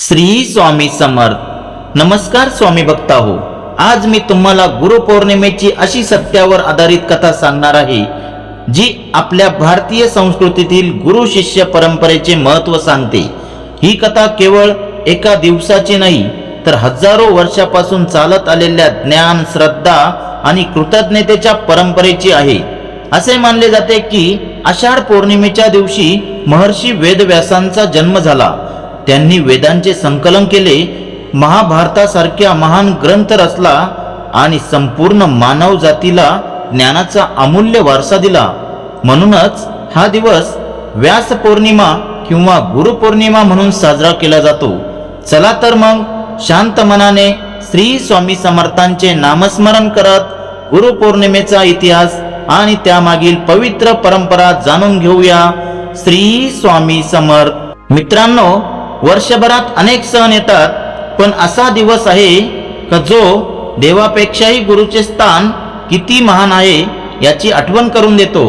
श्री स्वामी समर्थ। नमस्कार स्वामी भक्त हो। आज मी तुम्हाला गुरुपौर्णिमेची अशी सत्यावर आधारित कथा सांगणार आहे जी आपल्या भारतीय संस्कृतीतील गुरु शिष्य परंपरेचे महत्त्व सांगते। ही कथा केवळ एका दिवसाची नाही तर हजारो वर्षापासून चालत आलेल्या ज्ञान, श्रद्धा आणि कृतज्ञतेच्या परंपरेची आहे। असे मानले जाते की आषाढ पौर्णिमेच्या दिवशी महर्षी वेदव्यासांचा जन्म झाला। त्यांनी वेदांचे संकलन केले, महाभारतासारख्या महान ग्रंथ रचला आणि संपूर्ण मानव जातीला ज्ञानाचा अमूल्य वारसा दिला। म्हणूनच हा दिवस व्यास पौर्णिमा किंवा गुरुपौर्णिमा म्हणून साजरा केला जातो। चला तर मग शांत मनाने श्री स्वामी समर्थांचे नामस्मरण करत गुरुपौर्णिमेचा इतिहास आणि त्यामागील पवित्र परंपरा जाणून घेऊया। श्री स्वामी समर्थ। मित्रांनो, वर्षभरात अनेक सण येतात, पण असा दिवस आहे का जो देवापेक्षाही गुरुचे स्थान किती महान आहे याची आठवण करून देतो।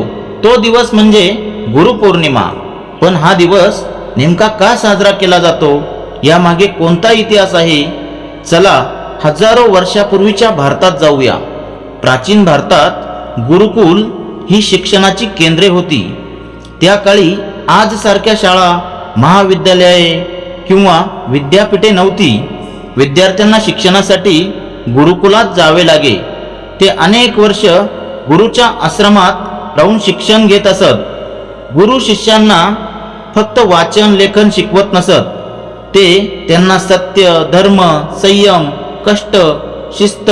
तो दिवस म्हणजे गुरुपौर्णिमा। पण हा दिवस नेमका का साजरा केला जातो, यामागे कोणता इतिहास आहे? चला हजारो वर्षापूर्वीच्या भारतात जाऊया। प्राचीन भारतात गुरुकुल ही शिक्षणाची केंद्रे होती। त्या काळी आज सारख्या शाळा, महाविद्यालये किंवा विद्यापीठे नव्हती। विद्यार्थ्यांना शिक्षणासाठी गुरुकुलात जावे लागे। ते अनेक वर्ष गुरुच्या आश्रमात राहून शिक्षण घेत असत। गुरु शिष्यांना फक्त वाचन लेखन शिकवत नसत, ते त्यांना सत्य, धर्म, संयम, कष्ट, शिस्त,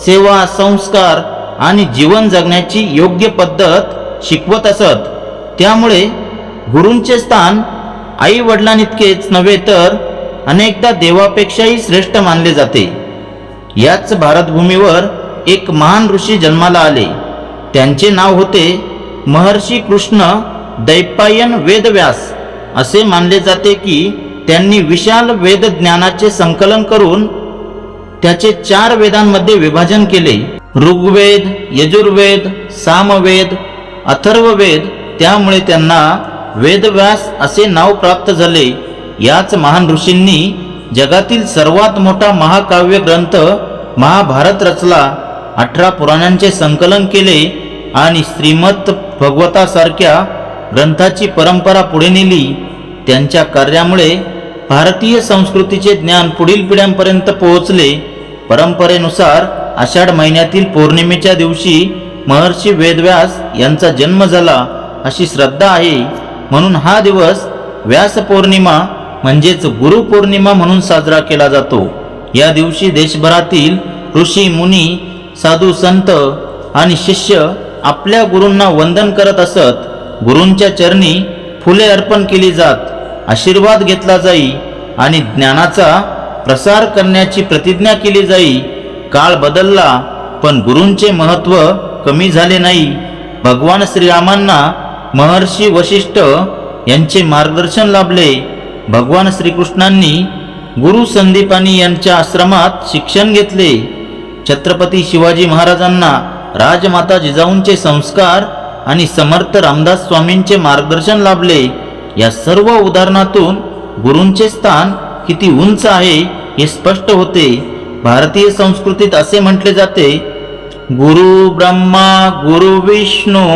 सेवा, संस्कार आणि जीवन जगण्याची योग्य पद्धत शिकवत असत। त्यामुळे गुरूंचे स्थान आई वडिलांइतकेच नव्हे तर अनेकदा देवापेक्षाही श्रेष्ठ मानले जाते। याच भारतभूमीवर एक महान ऋषी जन्माला आले। त्यांचे नाव होते महर्षी कृष्ण द्वैपायन वेदव्यास। असे मानले जाते की त्यांनी विशाल वेद ज्ञानाचे संकलन करून त्याचे 4 वेदांमध्ये विभाजन केले: ऋग्वेद, यजुर्वेद, सामवेद, अथर्ववेद। त्यामुळे त्यांना वेदव्यास असे नाव प्राप्त झाले। याच महान ऋषींनी जगातील सर्वात मोठा महाकाव्य ग्रंथ महाभारत रचला, 18 पुराणांचे संकलन केले आणि श्रीमद भगवतासारख्या ग्रंथाची परंपरा पुढे नेली। त्यांच्या कार्यामुळे भारतीय संस्कृतीचे ज्ञान पुढील पिढ्यांपर्यंत पोहोचले। परंपरेनुसार आषाढ महिन्यातील पौर्णिमेच्या दिवशी महर्षी वेदव्यास यांचा जन्म झाला अशी श्रद्धा आहे। म्हणून हा दिवस व्यास पौर्णिमा म्हणजेच गुरुपौर्णिमा म्हणून साजरा केला जातो। या दिवशी देशभरातील ऋषी, मुनी, साधू, संत आणि शिष्य आपल्या गुरूंना वंदन करत असत। गुरूंच्या चरणी फुले अर्पण केली जात, आशीर्वाद घेतला जाई आणि ज्ञानाचा प्रसार करण्याची प्रतिज्ञा केली जाई। काळ बदलला पण गुरूंचे महत्त्व कमी झाले नाही। भगवान श्रीरामांना महर्षी वशिष्ठ यांचे मार्गदर्शन लाभले। भगवान श्रीकृष्णांनी गुरु संदीपानी यांच्या आश्रमात शिक्षण घेतले। छत्रपती शिवाजी महाराजांना राजमाता जिजाऊंचे संस्कार आणि समर्थ रामदास स्वामींचे मार्गदर्शन लाभले। या सर्व उदाहरणातून गुरूंचे स्थान किती उंच आहे हे स्पष्ट होते। भारतीय संस्कृतीत असे म्हटले जाते, गुरु ब्रह्मा गुरु विष्णू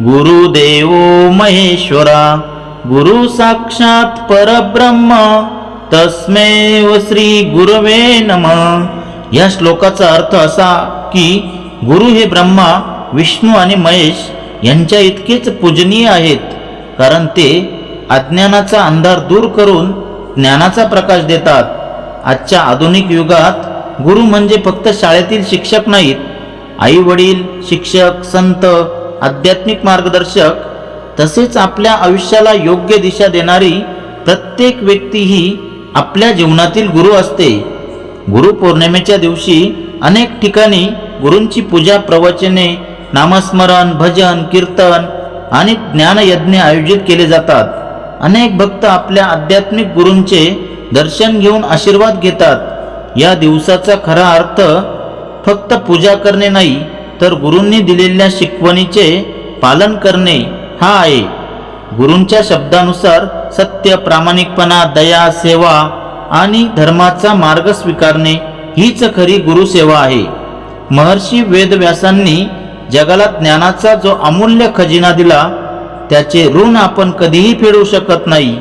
गुरुदेवो महेश्वरा गुरु साक्षात परब्रह्म तस्मै श्री गुरवे नमः। या श्लोकाचा अर्थ असा की गुरु हे ब्रह्मा, विष्णू आणि महेश यांच्या इतकेच पूजनीय आहेत, कारण ते अज्ञानाचा अंधार दूर करून ज्ञानाचा प्रकाश देतात। आजच्या आधुनिक युगात गुरु म्हणजे फक्त शाळेतील शिक्षक नाहीत। आई वडील, शिक्षक, संत, आध्यात्मिक मार्गदर्शक तसेच आपल्या आयुष्याला योग्य दिशा देणारी प्रत्येक व्यक्ती ही आपल्या जीवनातील गुरु असते। गुरुपौर्णिमेच्या दिवशी अनेक ठिकाणी गुरूंची पूजा, प्रवचने, नामस्मरण, भजन, कीर्तन आणि ज्ञानयज्ञ आयोजित केले जातात। अनेक भक्त आपल्या आध्यात्मिक गुरूंचे दर्शन घेऊन आशीर्वाद घेतात। या दिवसाचा खरा अर्थ फक्त पूजा करणे नाही तर गुरूंनी दिलेल्या शिकवणीचे पालन करणे हा आहे। गुरूंच्या शब्दानुसार सत्य, प्रामाणिकपणा, दया, सेवा आणि धर्माचा मार्ग स्वीकारणे हीच खरी गुरुसेवा आहे. महर्षी वेदव्यासांनी जगाला ज्ञानाचा जो अमूल्य खजिना दिला त्याचे ऋण आपण कधीही फेडू शकत नाही.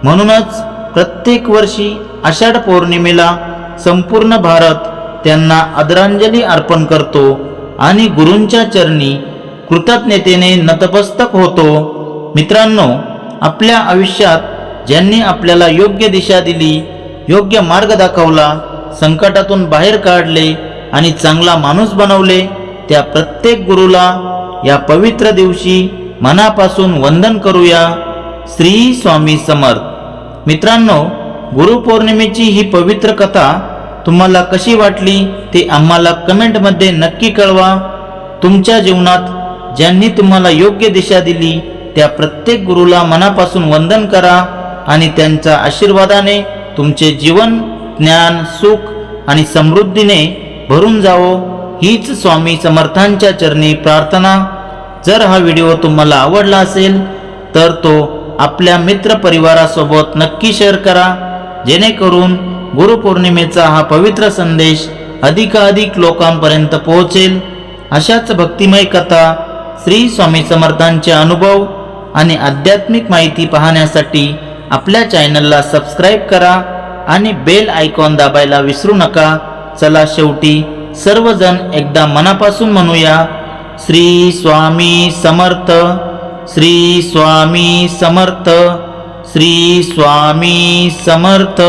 म्हणूनच प्रत्येक वर्षी आषाढ पौर्णिमेला संपूर्ण भारत त्यांना आदरांजली अर्पण करतो आणि गुरूंच्या चरणी कृतज्ञतेने नतमस्तक होतो. मित्रांनो, आपल्या आयुष्यात ज्यांनी आपल्याला योग्य दिशा दिली, योग्य मार्ग दाखवला, संकटातून बाहेर काढले आणि चांगला माणूस बनवले, त्या प्रत्येक गुरुला या पवित्र दिवशी मनापासून वंदन करूया. श्री स्वामी समर्थ. मित्रांनो, गुरुपौर्णिमेची ही पवित्र कथा तुम्हाला कशी वाटली ते आम्हाला कमेंटमध्ये नक्की कळवा. तुमच्या जीवनात ज्यांनी तुम्हाला योग्य दिशा दिली त्या प्रत्येक गुरुला मनापासून वंदन करा आणि त्यांच्या आशीर्वादाने तुमचे जीवन ज्ञान, सुख आणि समृद्धीने भरून जावो हीच स्वामी समर्थांच्या चरणी प्रार्थना. जर हा व्हिडिओ तुम्हाला आवडला असेल तर तो आपल्या मित्रपरिवारासोबत नक्की शेअर करा, जेणेकरून गुरुपौर्णिमेचा हा पवित्र संदेश अधिकाधिक लोकांपर्यंत पोहोचेल. अशाच भक्तिमय कथा, श्री स्वामी समर्थांचे अनुभव आणि आध्यात्मिक माहिती पाहण्यासाठी आपल्या चॅनलला सबस्क्राईब करा आणि बेल आयकॉन दाबायला विसरू नका. चला, शेवटी सर्वजण एकदा मनापासून म्हणूया, श्री स्वामी समर्थ, श्री स्वामी समर्थ, श्री स्वामी समर्थ.